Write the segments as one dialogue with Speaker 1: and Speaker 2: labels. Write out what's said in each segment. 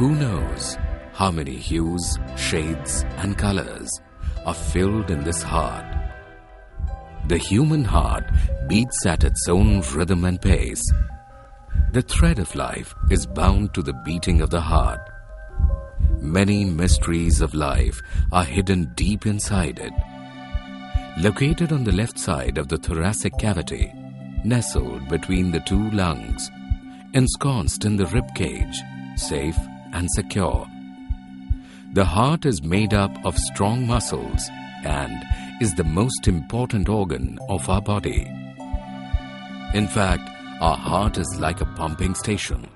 Speaker 1: Who knows how many hues, shades and colors are filled in this heart? The human heart beats at its own rhythm and pace. The thread of life is bound to the beating of the heart. Many mysteries of life are hidden deep inside it. Located on the left side of the thoracic cavity, nestled between the two lungs, ensconced in the rib cage, safe and secure. The heart is made up of strong muscles and is the most important organ of our body. In fact, our heart is like a pumping station,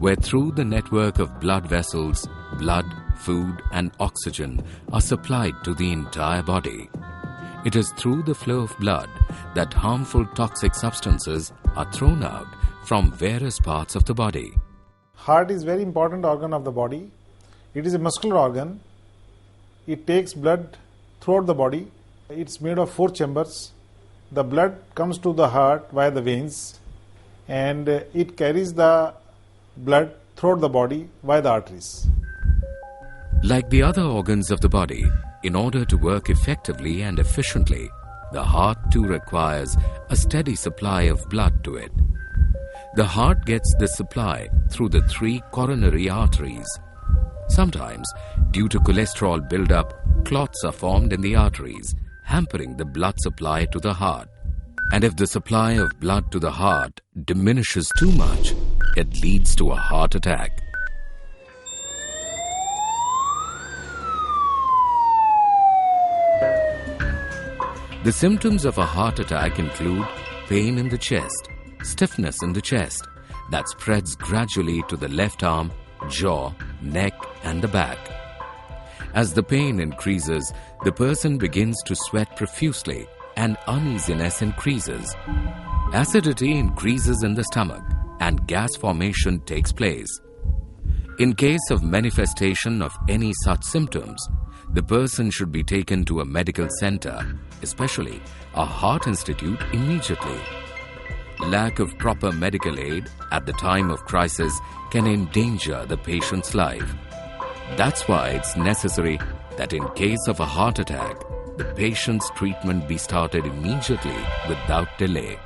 Speaker 1: where through the network of blood vessels, blood, food and oxygen are supplied to the entire body. It is through the flow of blood that harmful toxic substances are thrown out from various parts of the body.
Speaker 2: Heart is a very important organ of the body. It is a muscular organ. It takes blood throughout the body. It's made of 4 chambers. The blood comes to the heart via the veins, and it carries the blood throughout the body via the arteries.
Speaker 1: Like the other organs of the body, in order to work effectively and efficiently, the heart too requires a steady supply of blood to it. The heart gets this supply through the 3 coronary arteries. Sometimes, due to cholesterol buildup, clots are formed in the arteries, hampering the blood supply to the heart. And if the supply of blood to the heart diminishes too much, it leads to a heart attack. The symptoms of a heart attack include pain in the chest, stiffness in the chest that spreads gradually to the left arm, jaw, neck and the back. As the pain increases, the person begins to sweat profusely and uneasiness increases. Acidity increases in the stomach and gas formation takes place. In case of manifestation of any such symptoms, the person should be taken to a medical center, especially a heart institute, immediately. Lack of proper medical aid at the time of crisis can endanger the patient's life. That's why it's necessary that in case of a heart attack, the patient's treatment be started immediately without delay.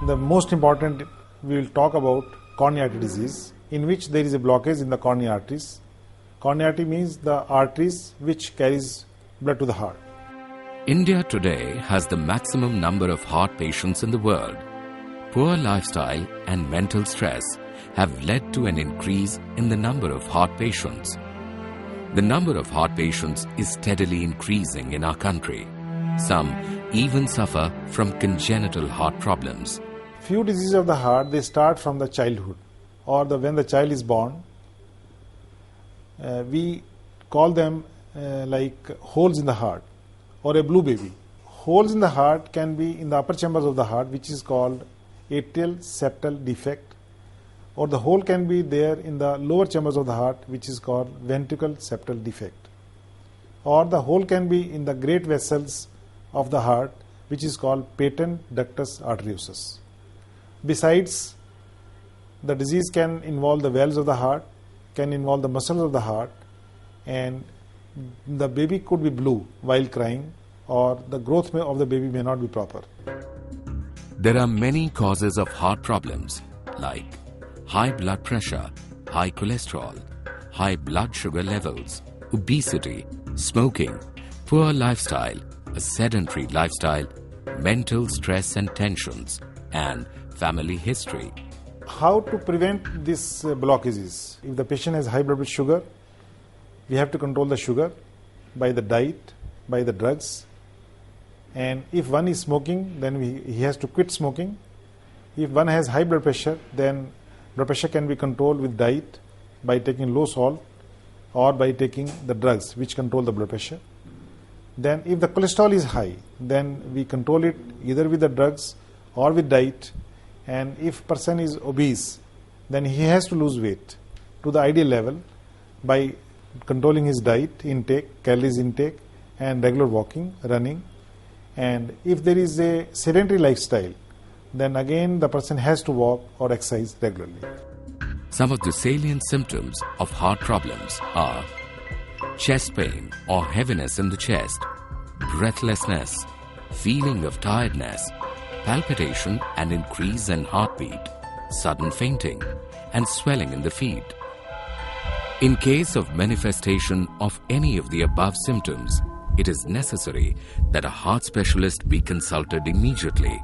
Speaker 2: The most important, we will talk about coronary artery disease, in which there is a blockage in the coronary arteries. Coronary artery means the arteries which carries blood to the heart.
Speaker 1: India today has the maximum number of heart patients in the world. Poor lifestyle and mental stress have led to an increase in the number of heart patients. The number of heart patients is steadily increasing in our country. Some even suffer from congenital heart problems.
Speaker 2: Few diseases of the heart, they start from the childhood or when the child is born. We call them like holes in the heart or a blue baby. Holes in the heart can be in the upper chambers of the heart, which is called atrial septal defect, or the hole can be there in the lower chambers of the heart, which is called ventricle septal defect, or the hole can be in the great vessels of the heart, which is called patent ductus arteriosus. Besides, the disease can involve the valves of the heart, can involve the muscles of the heart, and the baby could be blue while crying, or the growth of the baby may not be proper.
Speaker 1: There are many causes of heart problems like high blood pressure, high cholesterol, high blood sugar levels, obesity, smoking, poor lifestyle, a sedentary lifestyle, mental stress and tensions, and family history.
Speaker 2: How to prevent these blockages? If the patient has high blood sugar, we have to control the sugar by the diet, by the drugs. And if one is smoking, then he has to quit smoking. If one has high blood pressure, then blood pressure can be controlled with diet by taking low salt or by taking the drugs which control the blood pressure. Then if the cholesterol is high, then we control it either with the drugs or with diet. And if person is obese, then he has to lose weight to the ideal level by controlling his diet intake, calories intake, and regular walking, running. And if there is a sedentary lifestyle, then again the person has to walk or exercise regularly.
Speaker 1: Some of the salient symptoms of heart problems are chest pain or heaviness in the chest, breathlessness, feeling of tiredness, palpitation and increase in heartbeat, sudden fainting, and swelling in the feet. In case of manifestation of any of the above symptoms, it is necessary that a heart specialist be consulted immediately.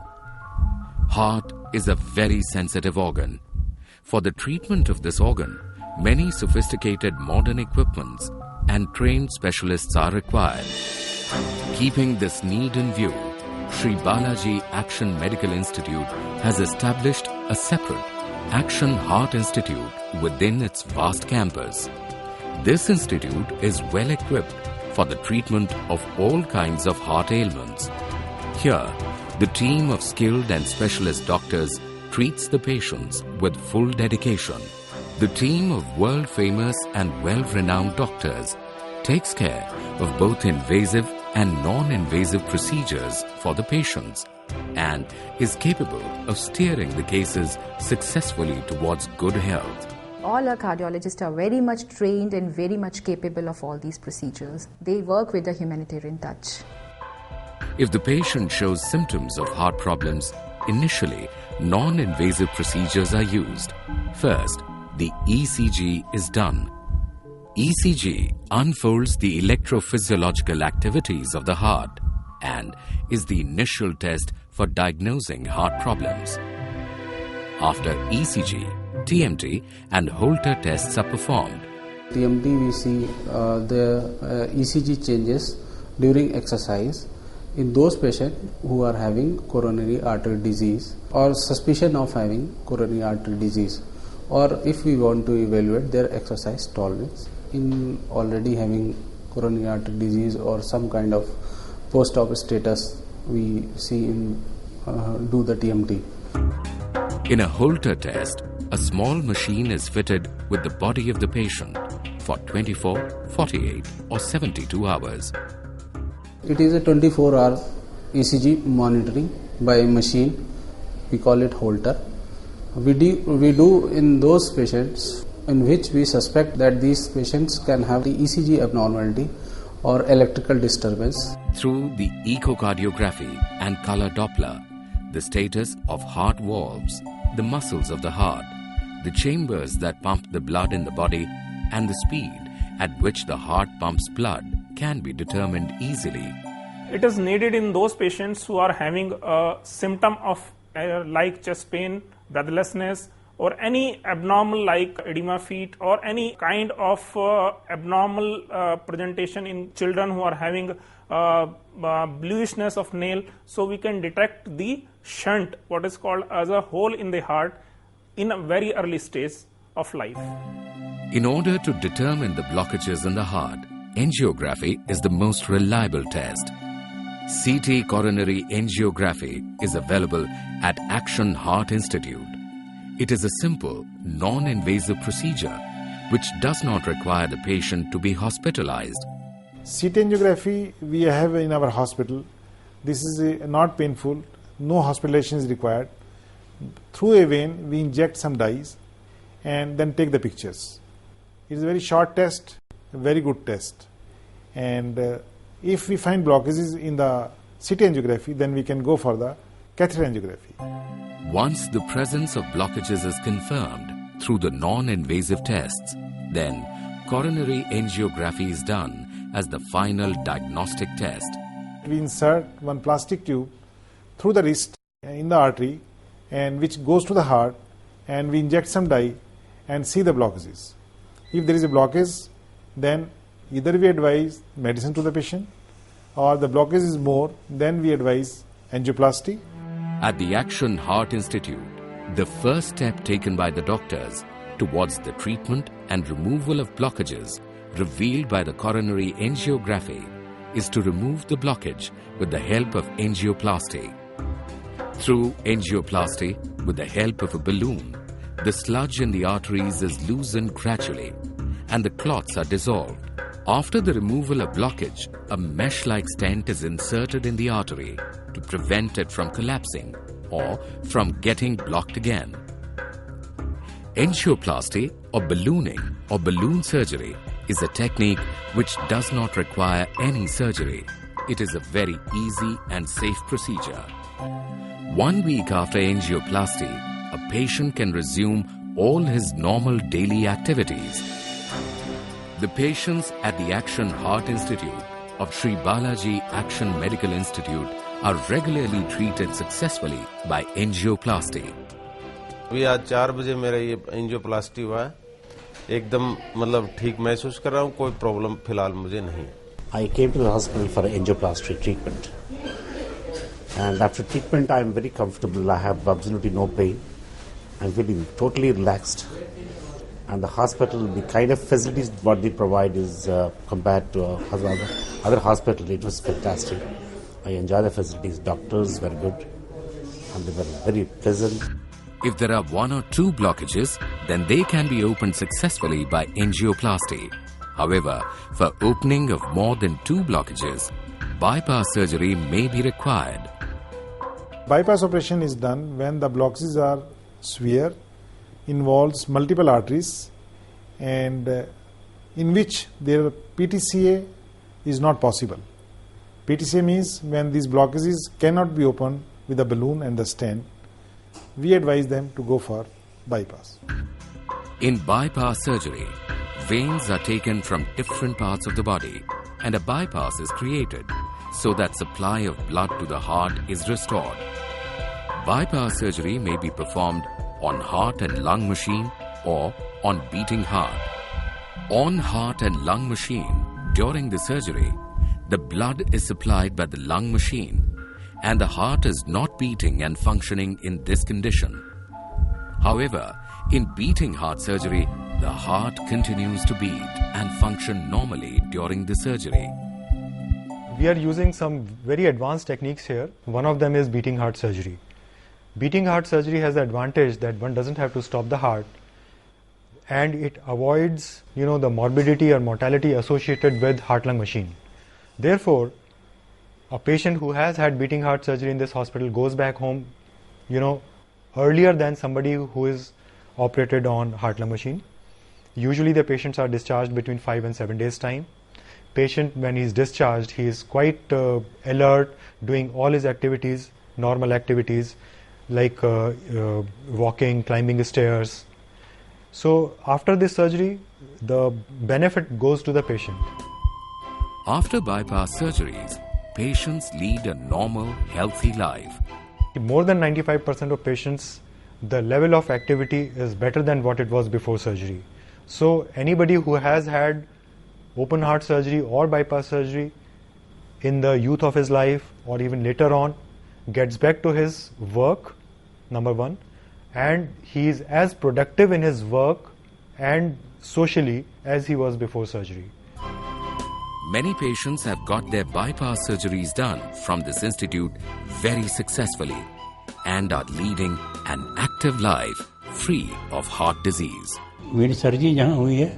Speaker 1: Heart is a very sensitive organ. For the treatment of this organ, many sophisticated modern equipments and trained specialists are required. Keeping this need in view, Sri Balaji Action Medical Institute has established a separate Action Heart Institute within its vast campus. This institute is well equipped for the treatment of all kinds of heart ailments. Here, the team of skilled and specialist doctors treats the patients with full dedication. The team of world-famous and well-renowned doctors takes care of both invasive and non-invasive procedures for the patients and is capable of steering the cases successfully towards good health.
Speaker 3: All our cardiologists are very much trained and very much capable of all these procedures. They work with a humanitarian touch.
Speaker 1: If the patient shows symptoms of heart problems, initially non-invasive procedures are used. First, the ECG is done. ECG unfolds the electrophysiological activities of the heart and is the initial test for diagnosing heart problems. After ECG, TMT and Holter tests are performed.
Speaker 4: TMT, we see the ECG changes during exercise in those patients who are having coronary artery disease or suspicion of having coronary artery disease, or if we want to evaluate their exercise tolerance in already having coronary artery disease or some kind of post-op status, we see in do the TMT.
Speaker 1: In a Holter test, a small machine is fitted with the body of the patient for 24, 48 or 72 hours.
Speaker 4: It is a 24-hour ECG monitoring by a machine. We call it Holter. We do in those patients in which we suspect that these patients can have the ECG abnormality or electrical disturbance.
Speaker 1: Through the echocardiography and color Doppler, the status of heart valves, the muscles of the heart, the chambers that pump the blood in the body, and the speed at which the heart pumps blood can be determined easily.
Speaker 5: It is needed in those patients who are having a symptom of like chest pain, breathlessness, or any abnormal like edema feet, or any kind of abnormal presentation in children who are having bluishness of nail. So we can detect the shunt, what is called as a hole in the heart, in a very early stage of life.
Speaker 1: In order to determine the blockages in the heart, angiography is the most reliable test. CT coronary angiography is available at Action Heart Institute. It is a simple, non-invasive procedure which does not require the patient to be hospitalized.
Speaker 2: CT angiography we have in our hospital. This is not painful, no hospitalization is required. Through a vein, we inject some dyes and then take the pictures. It is a very short test, a very good test. And if we find blockages in the CT angiography, then we can go for the catheter angiography.
Speaker 1: Once the presence of blockages is confirmed through the non-invasive tests, then coronary angiography is done as the final diagnostic test.
Speaker 2: We insert one plastic tube through the wrist in the artery, and which goes to the heart, and we inject some dye and see the blockages. If there is a blockage, then either we advise medicine to the patient, or the blockage is more, then we advise angioplasty.
Speaker 1: At the Action Heart Institute, the first step taken by the doctors towards the treatment and removal of blockages revealed by the coronary angiography is to remove the blockage with the help of angioplasty. Through angioplasty, with the help of a balloon, the sludge in the arteries is loosened gradually and the clots are dissolved. After the removal of blockage, a mesh-like stent is inserted in the artery to prevent it from collapsing or from getting blocked again. Angioplasty or ballooning or balloon surgery is a technique which does not require any surgery. It is a very easy and safe procedure. 1 week after angioplasty, a patient can resume all his normal daily activities. The patients at the Action Heart Institute of Sri Balaji Action Medical Institute are regularly treated successfully by angioplasty.
Speaker 6: अभी आज 4 बजे मेरा ये angioplasty हुआ है, एकदम मतलब ठीक महसूस कर रहा हूँ, कोई प्रॉब्लम फिलहाल मुझे नहीं है.
Speaker 7: I came to the hospital for angioplasty treatment, and after treatment I am very comfortable. I have absolutely no pain. I'm feeling totally relaxed, and the hospital, the kind of facilities what they provide is compared to other hospital, it was fantastic. I enjoy the facilities. Doctors were good, and they were very pleasant.
Speaker 1: If there are 1 or 2 blockages, then they can be opened successfully by angioplasty. However, for opening of more than 2 blockages, bypass surgery may be required.
Speaker 2: Bypass operation is done when the blockages are severe, involves multiple arteries, and in which their PTCA is not possible. PTCA means when these blockages cannot be opened with a balloon and the stent, we advise them to go for bypass.
Speaker 1: In bypass surgery, veins are taken from different parts of the body and a bypass is created so that supply of blood to the heart is restored. Bypass surgery may be performed on heart and lung machine or on beating heart. On heart and lung machine, during the surgery, the blood is supplied by the lung machine and the heart is not beating and functioning in this condition. However, in beating heart surgery, the heart continues to beat and function normally during the surgery.
Speaker 8: We are using some very advanced techniques here. One of them is beating heart surgery. Beating heart surgery has the advantage that one doesn't have to stop the heart, and it avoids, the morbidity or mortality associated with heart-lung machine. Therefore, a patient who has had beating heart surgery in this hospital goes back home, earlier than somebody who is operated on heart-lung machine. Usually the patients are discharged between 5 and 7 days time. Patient, when he is discharged, he is quite alert, doing all his activities, normal activities like walking, climbing stairs. So after this surgery, the benefit goes to the patient.
Speaker 1: After bypass surgeries, patients lead a normal, healthy life.
Speaker 8: More than 95% of patients, the level of activity is better than what it was before surgery. So anybody who has had open heart surgery or bypass surgery in the youth of his life or even later on gets back to his work, number one, and he is as productive in his work and socially as he was before surgery.
Speaker 1: Many patients have got their bypass surgeries done from this institute very successfully and are leading an active life free of heart disease.
Speaker 9: मेरी surgery यहाँ हुई है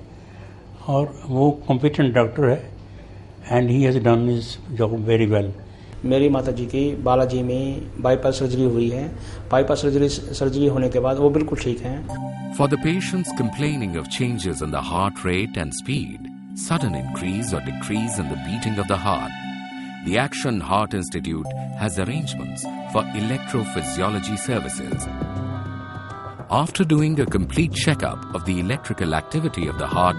Speaker 9: और वो competent doctor है and he has done his job very well.
Speaker 10: मेरी माताजी की बालाजी में बाईपास सर्जरी हुई है. बाईपास सर्जरी होने के बाद वो बिल्कुल ठीक हैं.
Speaker 1: For the patients complaining of changes in the heart rate and speed, sudden increase or decrease in the beating of the heart, the Action Heart Institute has arrangements for electrophysiology services. After doing a complete checkup of the electrical activity of the heart,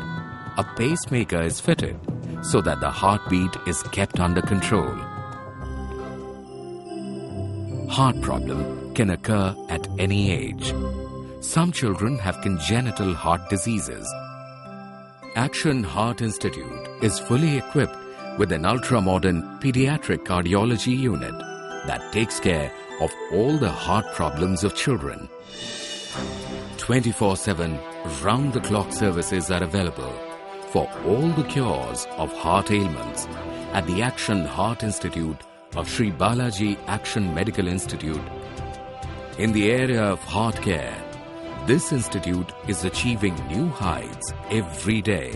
Speaker 1: a pacemaker is fitted so that the heartbeat is kept under control. Heart problem can occur at any age. Some children have congenital heart diseases. Action Heart Institute is fully equipped with an ultra-modern pediatric cardiology unit that takes care of all the heart problems of children. 24/7 round-the-clock services are available for all the cures of heart ailments at the Action Heart Institute of Sri Balaji Action Medical Institute. In the area of heart care, this institute is achieving new heights every day.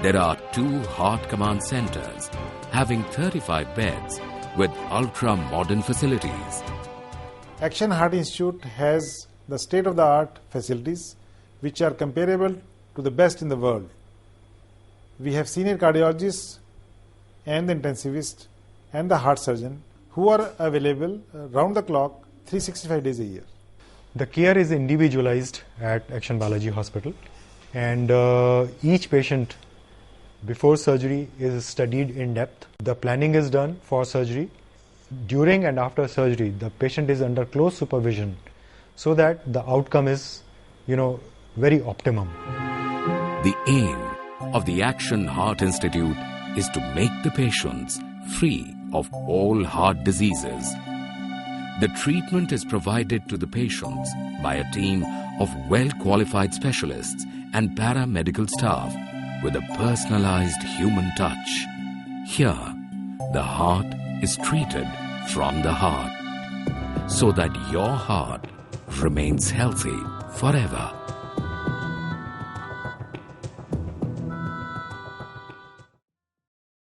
Speaker 1: There are 2 heart command centers having 35 beds with ultra-modern facilities.
Speaker 2: Action Heart Institute has the state-of-the-art facilities which are comparable to the best in the world. We have senior cardiologists and the intensivist and the heart surgeon who are available round the clock 365 days a year.
Speaker 8: The care is individualized at Action Balaji Hospital, and each patient before surgery is studied in depth. The planning is done for surgery. During and after surgery, the patient is under close supervision so that the outcome is, very optimum.
Speaker 1: The aim of the Action Heart Institute is to make the patients free of all heart diseases. The treatment is provided to the patients by a team of well-qualified specialists and paramedical staff with a personalized human touch. Here, the heart is treated from the heart so that your heart remains healthy forever.